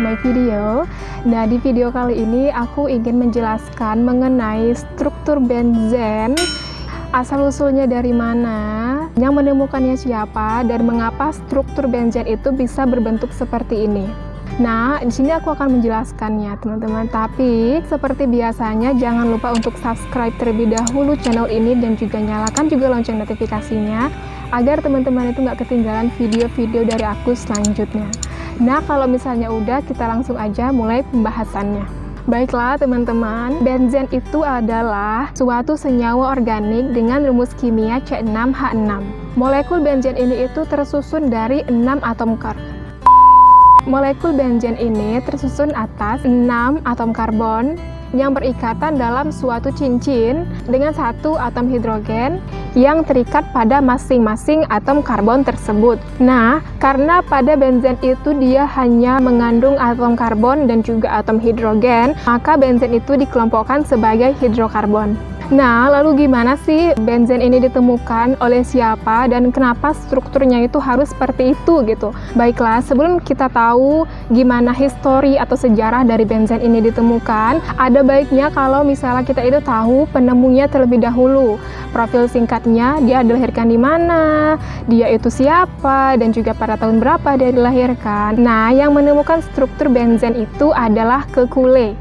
my video. Nah, di video kali ini aku ingin menjelaskan mengenai struktur benzen, asal-usulnya dari mana, yang menemukannya siapa, dan mengapa struktur benzen itu bisa berbentuk seperti ini. Nah, di sini aku akan menjelaskannya, teman-teman. Tapi seperti biasanya, jangan lupa untuk subscribe terlebih dahulu channel ini dan juga nyalakan juga lonceng notifikasinya agar teman-teman itu nggak ketinggalan video-video dari aku selanjutnya. Nah, kalau misalnya udah, kita langsung aja mulai pembahasannya. Baiklah teman-teman, benzen itu adalah suatu senyawa organik dengan rumus kimia C6H6. Molekul benzen ini itu tersusun dari 6 atom karbon. Molekul benzen ini tersusun atas 6 atom karbon yang berikatan dalam suatu cincin dengan satu atom hidrogen yang terikat pada masing-masing atom karbon tersebut. Nah, karena pada benzen itu dia hanya mengandung atom karbon dan juga atom hidrogen, maka benzen itu dikelompokkan sebagai hidrokarbon. Nah, lalu gimana sih benzen ini ditemukan oleh siapa dan kenapa strukturnya itu harus seperti itu gitu? Baiklah, sebelum kita tahu gimana histori atau sejarah dari benzen ini ditemukan, ada baiknya kalau misalnya kita itu tahu penemunya terlebih dahulu. Profil singkatnya, dia dilahirkan di mana, dia itu siapa, dan juga pada tahun berapa dia dilahirkan. Nah, yang menemukan struktur benzen itu adalah Kekulé.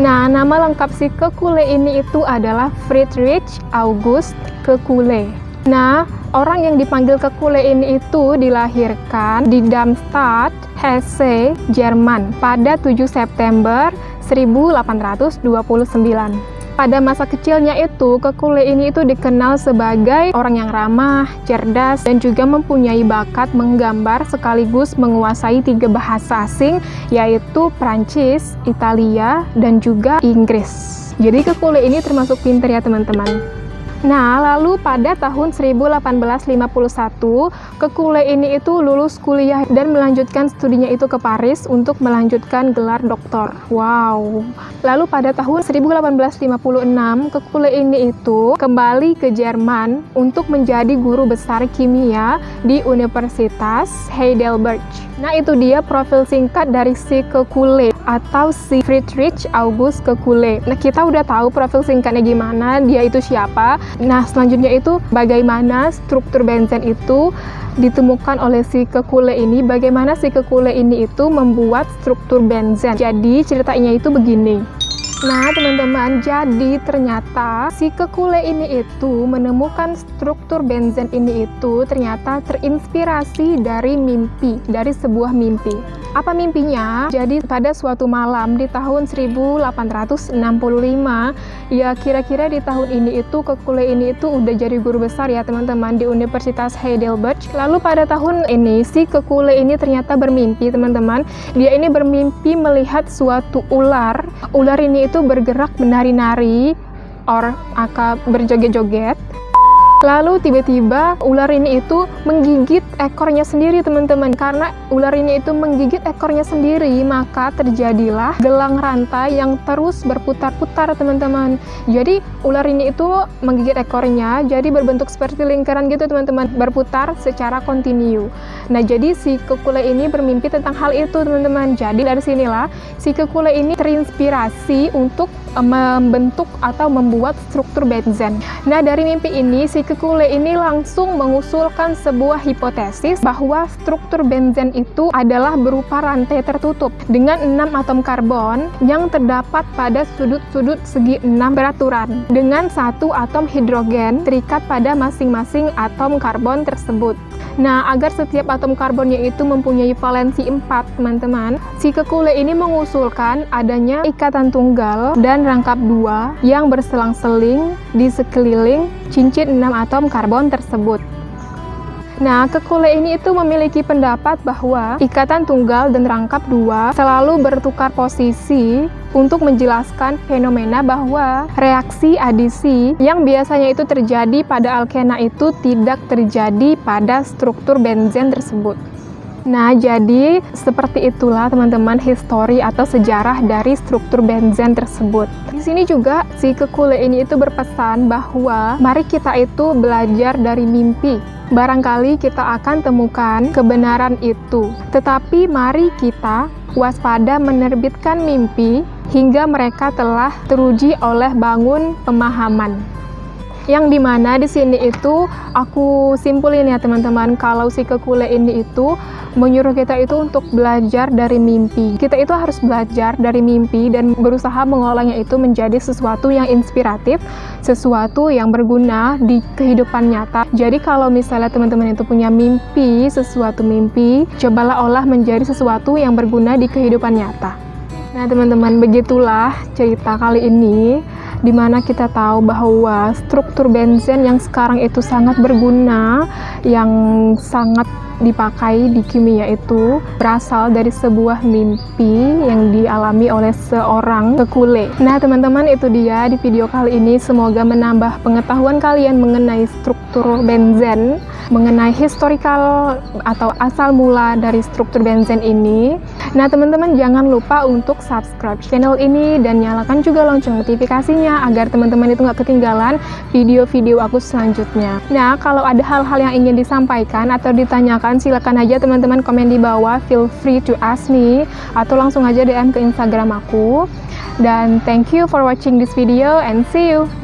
Nah, nama lengkap si Kekulé ini itu adalah Friedrich August Kekulé. Nah, orang yang dipanggil Kekulé ini itu dilahirkan di Darmstadt, Hesse, Jerman pada 7 September 1829. Pada masa kecilnya itu, Kekulé ini itu dikenal sebagai orang yang ramah, cerdas, dan juga mempunyai bakat menggambar sekaligus menguasai 3 bahasa asing, yaitu Prancis, Italia, dan juga Inggris. Jadi Kekulé ini termasuk pintar ya teman-teman. Nah, lalu pada tahun 1851, Kekulé ini itu lulus kuliah dan melanjutkan studinya itu ke Paris untuk melanjutkan gelar doktor. Wow. Lalu pada tahun 1856, Kekulé ini itu kembali ke Jerman untuk menjadi guru besar kimia di Universitas Heidelberg. Nah, itu dia profil singkat dari si Kekulé atau si Friedrich August Kekulé. Nah, kita udah tahu profil singkatnya gimana, dia itu siapa. Nah, selanjutnya itu bagaimana struktur benzen itu ditemukan oleh si Kekulé ini, bagaimana si Kekulé ini itu membuat struktur benzen. Jadi ceritanya itu begini. Nah teman-teman, jadi ternyata si Kekulé ini itu menemukan struktur benzen ini itu ternyata terinspirasi dari mimpi, dari sebuah mimpi. Apa mimpinya? Jadi pada suatu malam di tahun 1865, ya kira-kira di tahun ini itu Kekulé ini itu udah jadi guru besar ya teman-teman di Universitas Heidelberg. Lalu pada tahun ini si Kekulé ini ternyata bermimpi teman-teman. Dia ini bermimpi melihat suatu ular. Ular ini itu bergerak menari-nari atau berjoget-joget. Lalu tiba-tiba ular ini itu menggigit ekornya sendiri teman-teman. Karena ular ini itu menggigit ekornya sendiri, maka terjadilah gelang rantai yang terus berputar-putar teman-teman. Jadi ular ini itu menggigit ekornya, jadi berbentuk seperti lingkaran gitu teman-teman, berputar secara kontinu. Nah, jadi si Kekulé ini bermimpi tentang hal itu teman-teman. Jadi dari sinilah si Kekulé ini terinspirasi untuk membentuk atau membuat struktur benzen. Nah, dari mimpi ini si Kekulé ini langsung mengusulkan sebuah hipotesis bahwa struktur benzen itu adalah berupa rantai tertutup dengan 6 atom karbon yang terdapat pada sudut-sudut segi 6 beraturan dengan satu atom hidrogen terikat pada masing-masing atom karbon tersebut. Nah, agar setiap atom karbonnya itu mempunyai valensi 4, teman-teman, si Kekulé ini mengusulkan adanya ikatan tunggal dan rangkap 2 yang berselang-seling di sekeliling cincin 6 atom karbon tersebut. Nah, Kekulé ini itu memiliki pendapat bahwa ikatan tunggal dan rangkap 2 selalu bertukar posisi untuk menjelaskan fenomena bahwa reaksi adisi yang biasanya itu terjadi pada alkena itu tidak terjadi pada struktur benzen tersebut. Nah, jadi seperti itulah teman-teman histori atau sejarah dari struktur benzen tersebut. Di sini juga si Kekulé ini itu berpesan bahwa mari kita itu belajar dari mimpi. Barangkali kita akan temukan kebenaran itu. Tetapi mari kita waspada menerbitkan mimpi hingga mereka telah teruji oleh bangun pemahaman. Yang dimana di sini itu aku simpulin ya teman-teman, kalau si kekule ini itu menyuruh kita itu untuk belajar dari mimpi. Kita itu harus belajar dari mimpi dan berusaha mengolahnya itu menjadi sesuatu yang inspiratif, sesuatu yang berguna di kehidupan nyata. Jadi kalau misalnya teman-teman itu punya mimpi, sesuatu mimpi, cobalah olah menjadi sesuatu yang berguna di kehidupan nyata. Nah teman-teman, begitulah cerita kali ini, dimana kita tahu bahwa struktur benzen yang sekarang itu sangat berguna, yang sangat dipakai di kimia itu berasal dari sebuah mimpi yang dialami oleh seorang kekule. Nah teman-teman, itu dia di video kali ini, semoga menambah pengetahuan kalian mengenai struktur benzen, mengenai historical atau asal mula dari struktur benzen ini. Nah teman-teman, jangan lupa untuk subscribe channel ini dan nyalakan juga lonceng notifikasinya agar teman-teman itu nggak ketinggalan video-video aku selanjutnya. Nah kalau ada hal-hal yang ingin disampaikan atau ditanyakan, silakan aja teman-teman komen di bawah, feel free to ask me, atau langsung aja DM ke Instagram aku. Dan thank you for watching this video and see you.